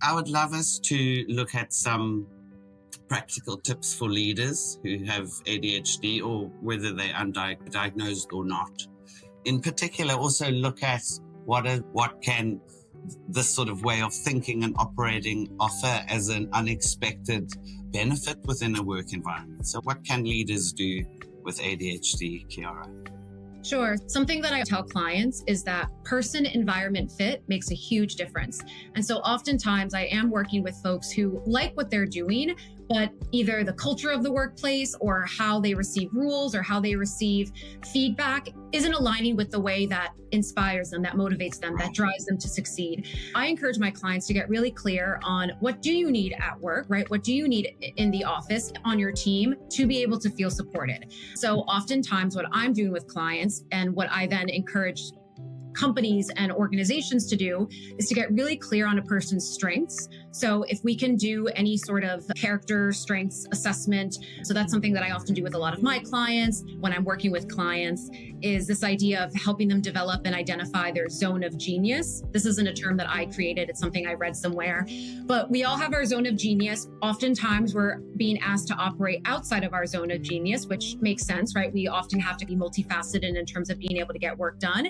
I would love us to look at some practical tips for leaders who have ADHD or whether they're undiagnosed or not. In particular, also look at what can this sort of way of thinking and operating offer as an unexpected benefit within a work environment. So what can leaders do with ADHD, Kiara? Sure. Something that I tell clients is that person-environment fit makes a huge difference. And so oftentimes I am working with folks who like what they're doing, but either the culture of the workplace or how they receive rules or how they receive feedback isn't aligning with the way that inspires them, that motivates them, that drives them to succeed. I encourage my clients to get really clear on what do you need at work, right? What do you need in the office, on your team to be able to feel supported? So oftentimes what I'm doing with clients and what I then encourage companies and organizations to do is to get really clear on a person's strengths. So if we can do any sort of character strengths assessment, so that's something that I often do with a lot of my clients when I'm working with clients, is this idea of helping them develop and identify their zone of genius. This isn't a term that I created, it's something I read somewhere, but we all have our zone of genius. Oftentimes we're being asked to operate outside of our zone of genius, which makes sense, right? We often have to be multifaceted in terms of being able to get work done.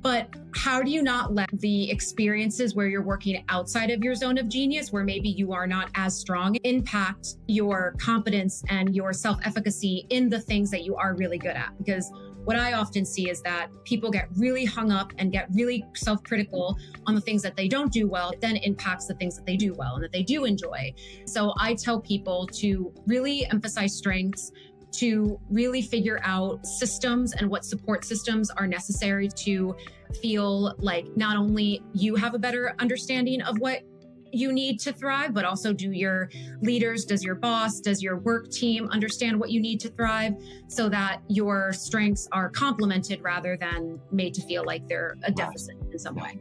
But how do you not let the experiences where you're working outside of your zone of genius, where maybe you are not as strong, impact your competence and your self-efficacy in the things that you are really good at? Because what I often see is that people get really hung up and get really self-critical on the things that they don't do well. It then impacts the things that they do well and that they do enjoy. So I tell people to really emphasize strengths, to really figure out systems and what support systems are necessary to feel like not only you have a better understanding of what you need to thrive, but also do your leaders, does your boss, does your work team understand what you need to thrive, so that your strengths are complemented rather than made to feel like they're a deficit in some way.